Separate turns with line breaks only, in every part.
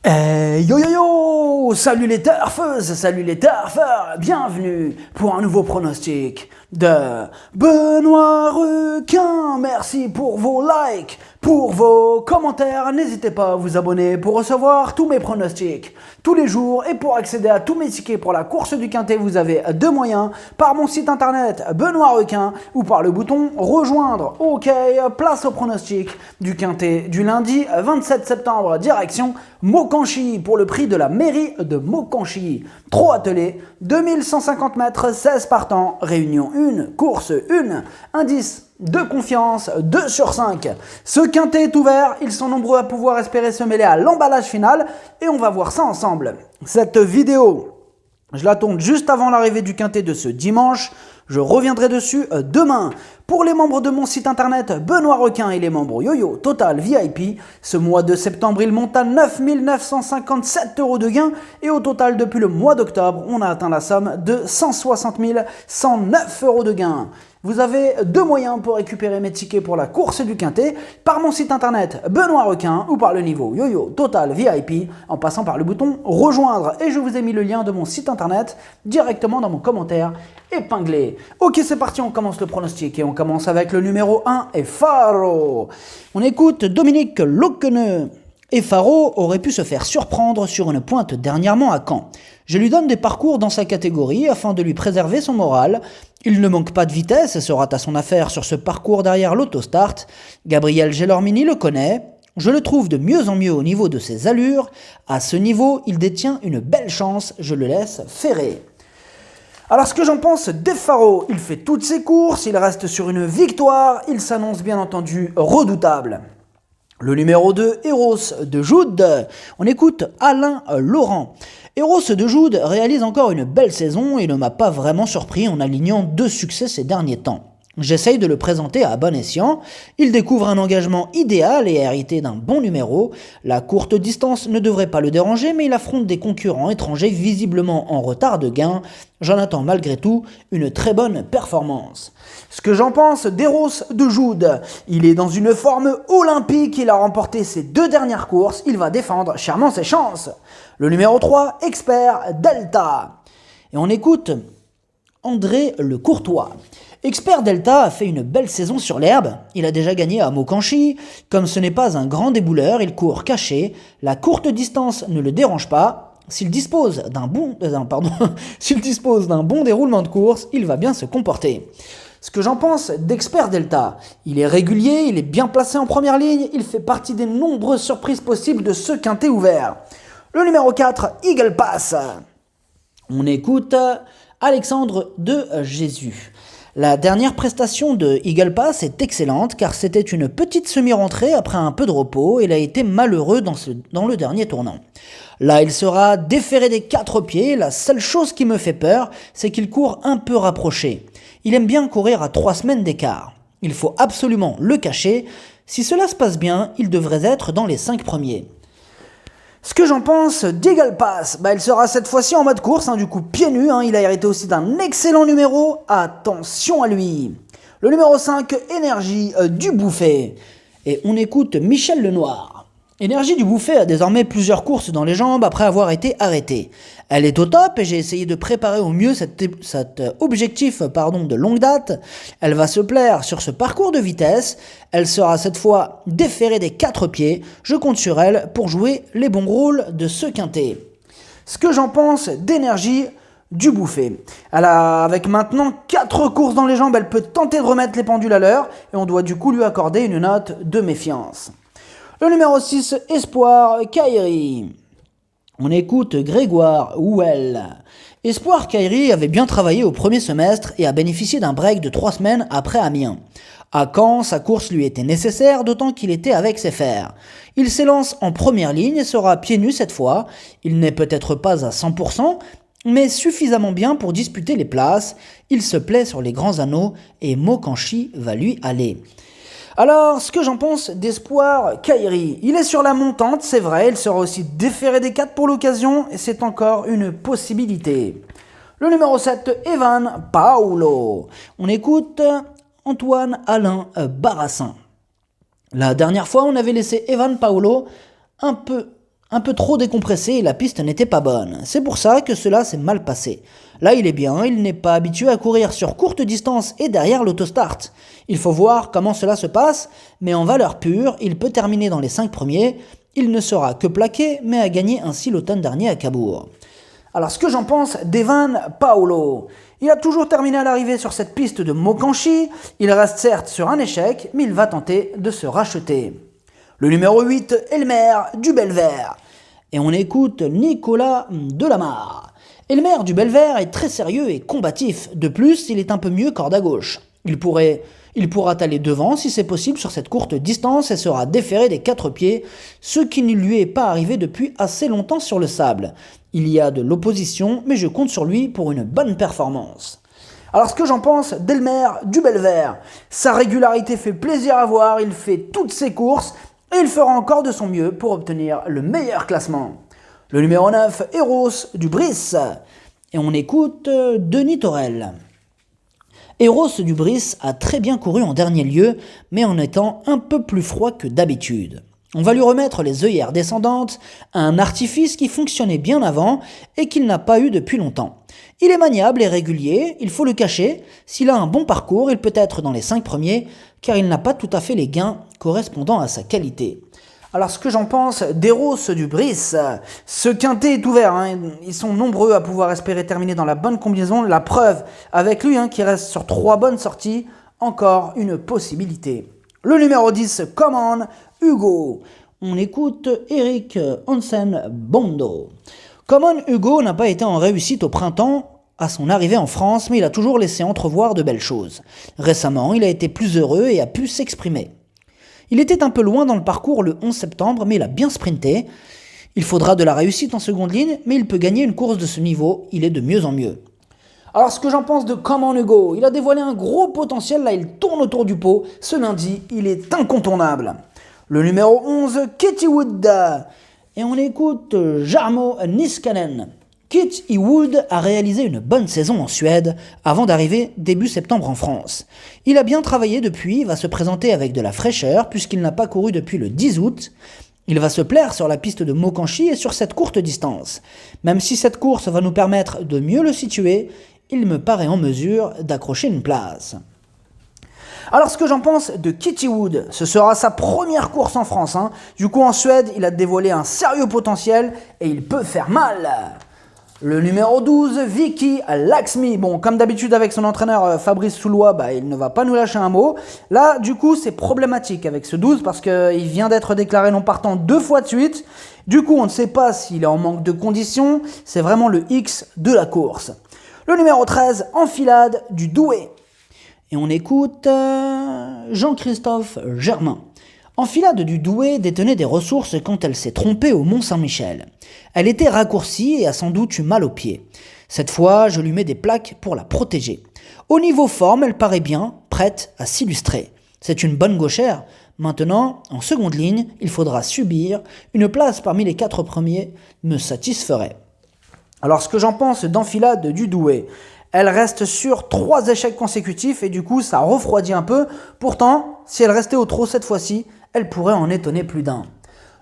Yo yo yo! Salut les turfeuses, salut les turfeurs, bienvenue pour un nouveau pronostic de Benoît Requin. Merci pour vos likes, pour vos commentaires. N'hésitez pas à vous abonner pour recevoir tous mes pronostics tous les jours. Et pour accéder à tous mes tickets pour la course du Quintet, vous avez deux moyens. Par mon site internet Benoît Requin ou par le bouton rejoindre. Ok, place au pronostic du Quintet du lundi 27 septembre, direction Maucanchy pour le prix de la mairie de Maucanchy. Trop attelé, 2150 mètres, 16 partants, réunion 1, course 1, indice de confiance 2 sur 5. Ce Quintet est ouvert, ils sont nombreux à pouvoir espérer se mêler à l'emballage final et on va voir ça ensemble. Cette vidéo, je la tourne juste avant l'arrivée du Quintet de ce dimanche. Je reviendrai dessus demain. Pour les membres de mon site internet Benoît Requin et les membres Yo-Yo Total VIP, ce mois de septembre, il monte à 9 957 € de gain et au total, depuis le mois d'octobre, on a atteint la somme de 160 109 € de gain. Vous avez deux moyens pour récupérer mes tickets pour la course du Quintet, par mon site internet Benoît Requin ou par le niveau Yo-Yo Total VIP en passant par le bouton rejoindre. Et je vous ai mis le lien de mon site internet directement dans mon commentaire épinglé. Ok, c'est parti, on commence le pronostic et on commence avec le numéro 1 et Faro. On écoute Dominique Locqueneux. Et Faro aurait pu se faire surprendre sur une pointe dernièrement à Caen. Je lui donne des parcours dans sa catégorie afin de lui préserver son moral. Il ne manque pas de vitesse et sera à son affaire sur ce parcours derrière l'autostart. Gabriel Gelormini le connaît. Je le trouve de mieux en mieux au niveau de ses allures. À ce niveau, il détient une belle chance. Je le laisse ferrer. Alors, ce que j'en pense des Faro, il fait toutes ses courses, il reste sur une victoire. Il s'annonce bien entendu redoutable. Le numéro 2, Eros de Joude. On écoute Alain Laurent. Eros de Joude réalise encore une belle saison et ne m'a pas vraiment surpris en alignant deux succès ces derniers temps. J'essaye de le présenter à bon escient. Il découvre un engagement idéal et a hérité d'un bon numéro. La courte distance ne devrait pas le déranger, mais il affronte des concurrents étrangers visiblement en retard de gain. J'en attends malgré tout une très bonne performance. Ce que j'en pense d'Eros de Joude, il est dans une forme olympique, il a remporté ses deux dernières courses, il va défendre chèrement ses chances. Le numéro 3, Expert Delta. Et on écoute André Le Courtois. Expert Delta a fait une belle saison sur l'herbe, il a déjà gagné à Maucanchy. Comme ce n'est pas un grand débouleur, il court caché, la courte distance ne le dérange pas. S'il dispose d'un bon déroulement de course, il va bien se comporter. Ce que j'en pense d'Expert Delta, il est régulier, il est bien placé en première ligne, il fait partie des nombreuses surprises possibles de ce Quintet ouvert. Le numéro 4, Eagle Pass. On écoute Alexandre de Jésus. La dernière prestation de Eagle Pass est excellente car c'était une petite semi-rentrée après un peu de repos et il a été malheureux dans le dernier tournant. Là, il sera déféré des 4 pieds, la seule chose qui me fait peur, c'est qu'il court un peu rapproché. Il aime bien courir à 3 semaines d'écart. Il faut absolument le cacher. Si cela se passe bien, il devrait être dans les 5 premiers. Ce que j'en pense d'Eagle Pass, il sera cette fois-ci en mode course, du coup pieds nus, il a hérité aussi d'un excellent numéro, attention à lui. Le numéro 5, Énergie du Bouffet. Et on écoute Michel Lenoir. Énergie du Bouffet a désormais plusieurs courses dans les jambes après avoir été arrêtée. Elle est au top et j'ai essayé de préparer au mieux cet objectif de longue date. Elle va se plaire sur ce parcours de vitesse. Elle sera cette fois déférée des 4 pieds. Je compte sur elle pour jouer les bons rôles de ce Quintet. Ce que j'en pense d'Énergie du Bouffet. Avec maintenant 4 courses dans les jambes, elle peut tenter de remettre les pendules à l'heure et on doit du coup lui accorder une note de méfiance. Le numéro 6, Espoir Kairi. On écoute Grégoire Houel. Espoir Kairi avait bien travaillé au premier semestre et a bénéficié d'un break de 3 semaines après Amiens. À Caen, sa course lui était nécessaire, d'autant qu'il était avec ses fers. Il s'élance en première ligne et sera pieds nus cette fois. Il n'est peut-être pas à 100%, mais suffisamment bien pour disputer les places. Il se plaît sur les grands anneaux et Maucanchy va lui aller. Alors, ce que j'en pense d'Espoir Kairi, il est sur la montante, c'est vrai, il sera aussi déféré des 4 pour l'occasion, et c'est encore une possibilité. Le numéro 7, Evan Paolo. On écoute Antoine Alain Barassin. La dernière fois, on avait laissé Evan Paolo un peu un peu trop décompressé et la piste n'était pas bonne. C'est pour ça que cela s'est mal passé. Là, il est bien, il n'est pas habitué à courir sur courte distance et derrière l'autostart. Il faut voir comment cela se passe, mais en valeur pure, il peut terminer dans les 5 premiers. Il ne sera que plaqué, mais a gagné ainsi l'automne dernier à Cabourg. Alors, ce que j'en pense d'Evan Paolo. Il a toujours terminé à l'arrivée sur cette piste de Mokanchi. Il reste certes sur un échec, mais il va tenter de se racheter. Le numéro 8, Elmer du Belvert. Et on écoute Nicolas Delamarre. Elmer du Belvert est très sérieux et combatif. De plus, il est un peu mieux corde à gauche. Il pourra aller devant si c'est possible sur cette courte distance et sera déféré des 4 pieds, ce qui ne lui est pas arrivé depuis assez longtemps sur le sable. Il y a de l'opposition, mais je compte sur lui pour une bonne performance. Alors ce que j'en pense d'Elmer du Belvert, sa régularité fait plaisir à voir, il fait toutes ses courses et il fera encore de son mieux pour obtenir le meilleur classement. Le numéro 9, Eros du Brice. Et on écoute Denis Torel. Eros du Brice a très bien couru en dernier lieu, mais en étant un peu plus froid que d'habitude. On va lui remettre les œillères descendantes, un artifice qui fonctionnait bien avant et qu'il n'a pas eu depuis longtemps. Il est maniable et régulier, il faut le cacher. S'il a un bon parcours, il peut être dans les 5 premiers, car il n'a pas tout à fait les gains correspondant à sa qualité. Alors ce que j'en pense d'Eros du Brice, ce quintet est ouvert, ils sont nombreux à pouvoir espérer terminer dans la bonne combinaison, la preuve avec lui qui reste sur 3 bonnes sorties, encore une possibilité. Le numéro 10, Common Hugo. On écoute Eric Hansen Bondo. Common Hugo n'a pas été en réussite au printemps à son arrivée en France, mais il a toujours laissé entrevoir de belles choses. Récemment, il a été plus heureux et a pu s'exprimer. Il était un peu loin dans le parcours le 11 septembre, mais il a bien sprinté. Il faudra de la réussite en seconde ligne, mais il peut gagner une course de ce niveau, il est de mieux en mieux. Alors ce que j'en pense de Common Hugo, il a dévoilé un gros potentiel, là il tourne autour du pot. Ce lundi, il est incontournable. Le numéro 11, Katie Wood. Et on écoute Jarmo Niskanen. Kit Wood a réalisé une bonne saison en Suède avant d'arriver début septembre en France. Il a bien travaillé depuis, va se présenter avec de la fraîcheur puisqu'il n'a pas couru depuis le 10 août. Il va se plaire sur la piste de Mokanchi et sur cette courte distance. Même si cette course va nous permettre de mieux le situer, il me paraît en mesure d'accrocher une place. Alors ce que j'en pense de Kitty Wood, ce sera sa première course en France. Du coup en Suède, il a dévoilé un sérieux potentiel et il peut faire mal. Le numéro 12, Vicky Laxmi. Bon, comme d'habitude avec son entraîneur Fabrice Soulois, il ne va pas nous lâcher un mot. Là, du coup, c'est problématique avec ce 12 parce qu'il vient d'être déclaré non partant 2 fois de suite. Du coup, on ne sait pas s'il est en manque de conditions. C'est vraiment le X de la course. Le numéro 13, Enfilade du Douai. Et on écoute Jean-Christophe Germain. Enfilade du Douai détenait des ressources quand elle s'est trompée au Mont-Saint-Michel. Elle était raccourcie et a sans doute eu mal aux pieds. Cette fois, je lui mets des plaques pour la protéger. Au niveau forme, elle paraît bien, prête à s'illustrer. C'est une bonne gauchère. Maintenant, en seconde ligne, il faudra subir. Une place parmi les 4 premiers me satisferait. Alors, ce que j'en pense d'Enfilade du Douai, elle reste sur 3 échecs consécutifs et du coup, ça refroidit un peu. Pourtant, si elle restait au trot cette fois-ci, elle pourrait en étonner plus d'un.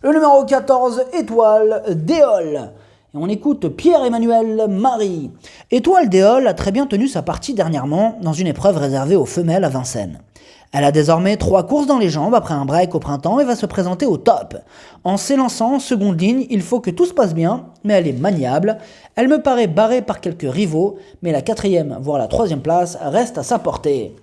Le numéro 14, Étoile Déol. Et on écoute Pierre-Emmanuel Marie. Étoile Déol a très bien tenu sa partie dernièrement dans une épreuve réservée aux femelles à Vincennes. Elle a désormais 3 courses dans les jambes après un break au printemps et va se présenter au top. En s'élançant en seconde ligne, il faut que tout se passe bien, mais elle est maniable. Elle me paraît barrée par quelques rivaux, mais la 4e, voire la 3e place reste à sa portée.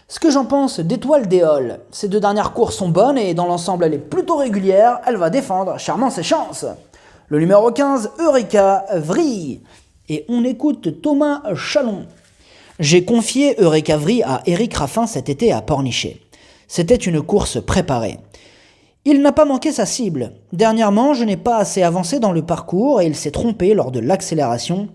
Ce que j'en pense d'Étoile Déol, ces 2 dernières courses sont bonnes et dans l'ensemble elle est plutôt régulière, elle va défendre charmant ses chances. Le numéro 15, Eureka Vry. Et on écoute Thomas Chalon. J'ai confié Eureka Vry à Éric Raffin cet été à Pornichet. C'était une course préparée. Il n'a pas manqué sa cible. Dernièrement, je n'ai pas assez avancé dans le parcours et il s'est trompé lors de l'accélération.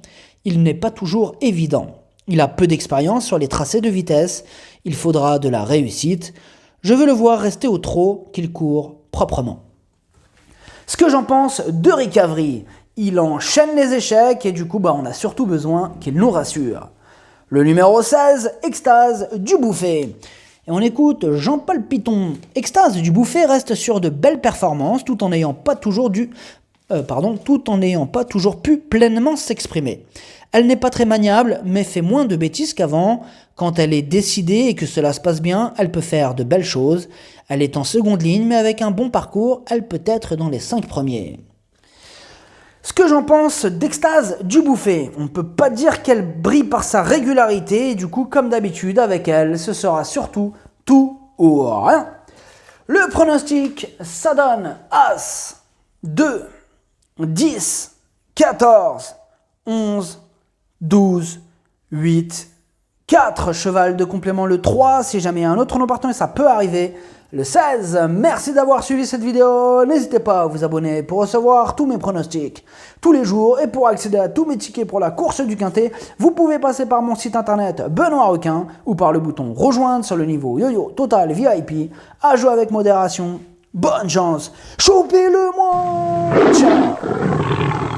Il n'est pas toujours évident. Il a peu d'expérience sur les tracés de vitesse. Il faudra de la réussite. Je veux le voir rester au trot, qu'il court proprement. Ce que j'en pense d'Eureka Vry, il enchaîne les échecs et du coup on a surtout besoin qu'il nous rassure. Le numéro 16, Extase du Bouffet. Et on écoute Jean-Paul Piton. Extase du Bouffet reste sur de belles performances tout en n'ayant pas toujours tout en n'ayant pas toujours pu pleinement s'exprimer. Elle n'est pas très maniable, mais fait moins de bêtises qu'avant. Quand elle est décidée et que cela se passe bien, elle peut faire de belles choses. Elle est en seconde ligne, mais avec un bon parcours, elle peut être dans les 5 premiers. Ce que j'en pense d'Extase Dubouffet, on ne peut pas dire qu'elle brille par sa régularité, et du coup, comme d'habitude, avec elle, ce sera surtout tout ou rien. Le pronostic, ça donne As, 2, 10, 14, 11, 12, 8, 4, cheval de complément le 3, si jamais il y a un autre nom partant, et ça peut arriver, le 16. Merci d'avoir suivi cette vidéo, n'hésitez pas à vous abonner pour recevoir tous mes pronostics tous les jours, et pour accéder à tous mes tickets pour la course du Quintet, vous pouvez passer par mon site internet Benoît Requin, ou par le bouton rejoindre sur le niveau Yo-Yo Total VIP, à jouer avec modération, bonne chance, choupez-le moi, ciao.